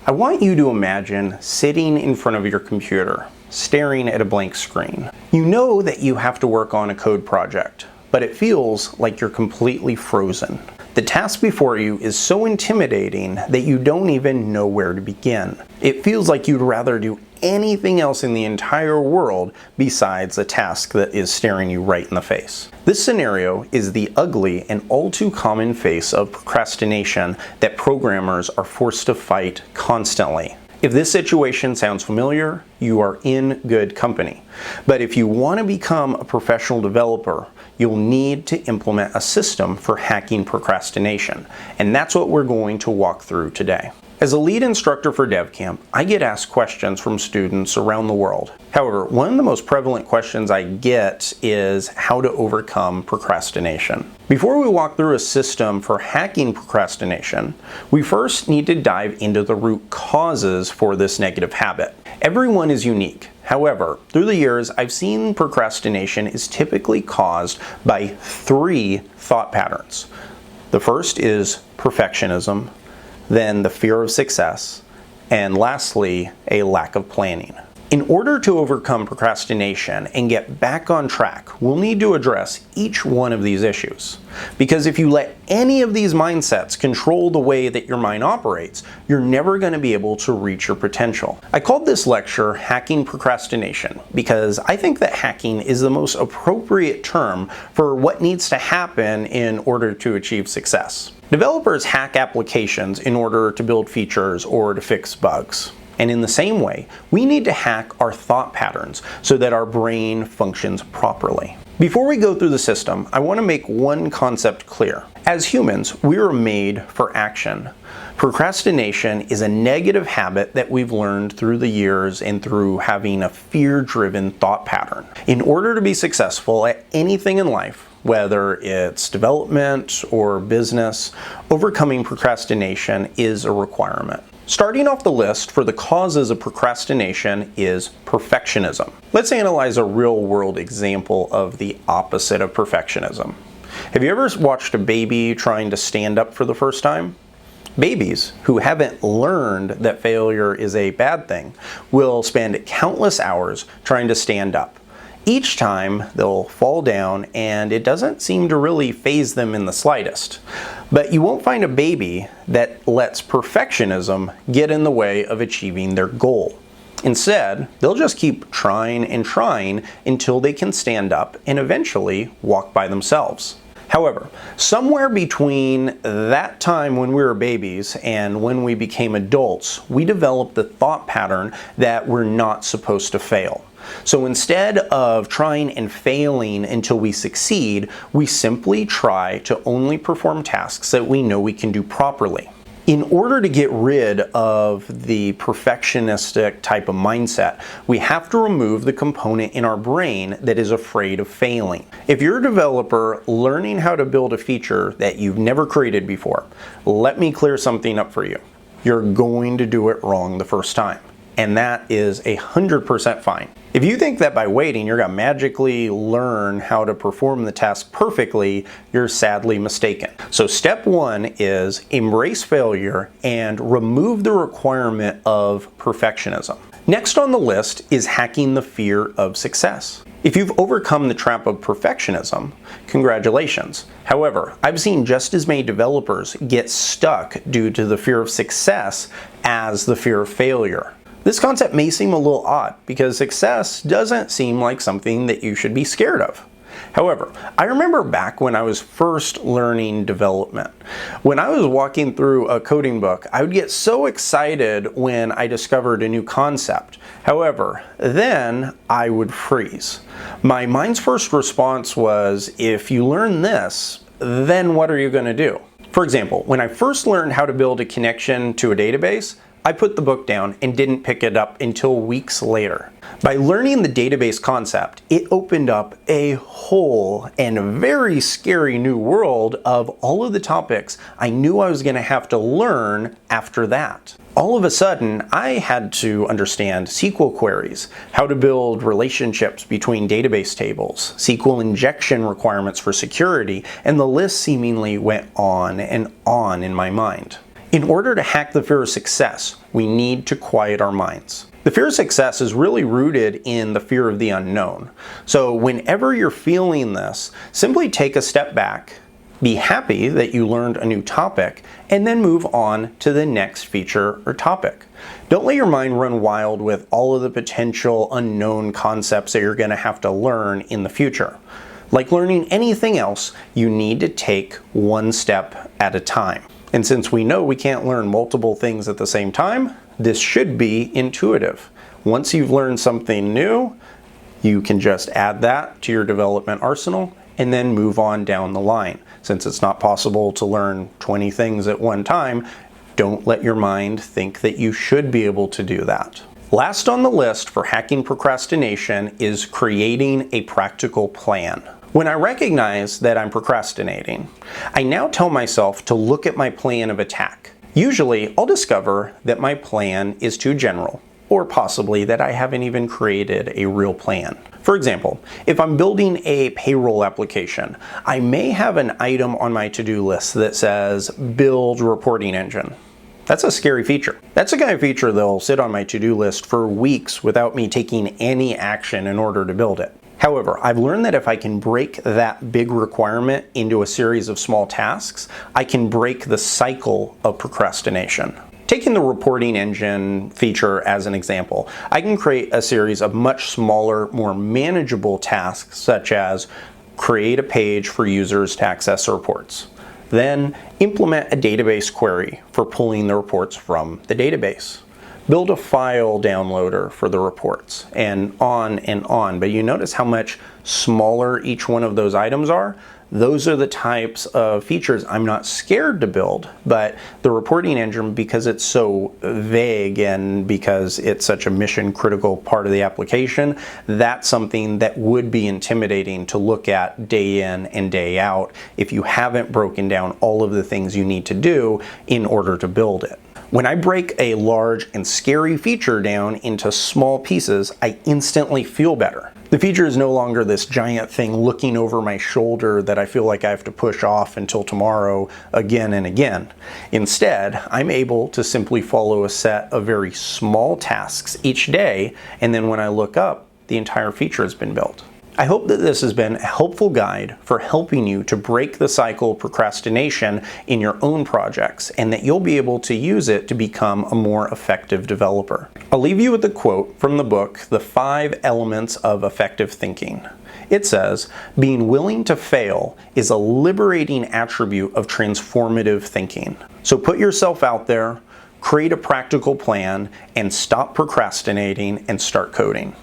I want you to imagine sitting in front of your computer, staring at a blank screen. You know that you have to work on a code project, but it feels like you're completely frozen. The task before you is so intimidating that you don't even know where to begin. It feels like you'd rather do anything else in the entire world besides a task that is staring you right in the face. This scenario is the ugly and all too common face of procrastination that programmers are forced to fight constantly. If this situation sounds familiar, you are in good company. But if you want to become a professional developer, you'll need to implement a system for hacking procrastination. And that's what we're going to walk through today. As a lead instructor for DevCamp, I get asked questions from students around the world. However, one of the most prevalent questions I get is how to overcome procrastination. Before we walk through a system for hacking procrastination, we first need to dive into the root causes for this negative habit. Everyone is unique. However, through the years, I've seen procrastination is typically caused by 3 thought patterns. The first is perfectionism, then the fear of success, and lastly, a lack of planning. In order to overcome procrastination and get back on track, we'll need to address each one of these issues. Because if you let any of these mindsets control the way that your mind operates, you're never going to be able to reach your potential. I called this lecture Hacking Procrastination because I think that hacking is the most appropriate term for what needs to happen in order to achieve success. Developers hack applications in order to build features or to fix bugs. And in the same way, we need to hack our thought patterns so that our brain functions properly. Before we go through the system, I want to make one concept clear. As humans, we are made for action. Procrastination is a negative habit that we've learned through the years and through having a fear-driven thought pattern. In order to be successful at anything in life, whether it's development or business, overcoming procrastination is a requirement. Starting off the list for the causes of procrastination is perfectionism. Let's analyze a real-world example of the opposite of perfectionism. Have you ever watched a baby trying to stand up for the first time? Babies who haven't learned that failure is a bad thing will spend countless hours trying to stand up. Each time they'll fall down and it doesn't seem to really faze them in the slightest. But you won't find a baby that lets perfectionism get in the way of achieving their goal. Instead, they'll just keep trying and trying until they can stand up and eventually walk by themselves. However, somewhere between that time when we were babies and when we became adults, we developed the thought pattern that we're not supposed to fail. So instead of trying and failing until we succeed, we simply try to only perform tasks that we know we can do properly. In order to get rid of the perfectionistic type of mindset, we have to remove the component in our brain that is afraid of failing. If you're a developer learning how to build a feature that you've never created before, let me clear something up for you. You're going to do it wrong the first time. And that is 100% fine. If you think that by waiting you're going to magically learn how to perform the task perfectly, you're sadly mistaken. So step 1 is embrace failure and remove the requirement of perfectionism. Next on the list is hacking the fear of success. If you've overcome the trap of perfectionism, congratulations. However, I've seen just as many developers get stuck due to the fear of success as the fear of failure. This concept may seem a little odd because success doesn't seem like something that you should be scared of. However, I remember back when I was first learning development. When I was walking through a coding book, I would get so excited when I discovered a new concept. However, then I would freeze. My mind's first response was, if you learn this, then what are you going to do? For example, when I first learned how to build a connection to a database, I put the book down and didn't pick it up until weeks later. By learning the database concept, it opened up a whole and very scary new world of all of the topics I knew I was going to have to learn after that. All of a sudden, I had to understand SQL queries, how to build relationships between database tables, SQL injection requirements for security, and the list seemingly went on and on in my mind. In order to hack the fear of success, we need to quiet our minds. The fear of success is really rooted in the fear of the unknown. So whenever you're feeling this, simply take a step back, be happy that you learned a new topic, and then move on to the next feature or topic. Don't let your mind run wild with all of the potential unknown concepts that you're going to have to learn in the future. Like learning anything else, you need to take one step at a time. And since we know we can't learn multiple things at the same time, this should be intuitive. Once you've learned something new, you can just add that to your development arsenal and then move on down the line. Since it's not possible to learn 20 things at one time, don't let your mind think that you should be able to do that. Last on the list for hacking procrastination is creating a practical plan. When I recognize that I'm procrastinating, I now tell myself to look at my plan of attack. Usually, I'll discover that my plan is too general, or possibly that I haven't even created a real plan. For example, if I'm building a payroll application, I may have an item on my to-do list that says build reporting engine. That's a scary feature. That's the kind of feature that'll sit on my to-do list for weeks without me taking any action in order to build it. However, I've learned that if I can break that big requirement into a series of small tasks, I can break the cycle of procrastination. Taking the reporting engine feature as an example, I can create a series of much smaller, more manageable tasks, such as create a page for users to access reports. Then implement a database query for pulling the reports from the database. Build a file downloader for the reports, and on and on. But you notice how much smaller each one of those items are? Those are the types of features I'm not scared to build, but the reporting engine, because it's so vague and because it's such a mission critical part of the application, that's something that would be intimidating to look at day in and day out if you haven't broken down all of the things you need to do in order to build it. When I break a large and scary feature down into small pieces, I instantly feel better. The feature is no longer this giant thing looking over my shoulder that I feel like I have to push off until tomorrow again and again. Instead, I'm able to simply follow a set of very small tasks each day, and then when I look up, the entire feature has been built. I hope that this has been a helpful guide for helping you to break the cycle of procrastination in your own projects, and that you'll be able to use it to become a more effective developer. I'll leave you with a quote from the book, The 5 Elements of Effective Thinking. It says, "Being willing to fail is a liberating attribute of transformative thinking." So put yourself out there, create a practical plan, and stop procrastinating and start coding.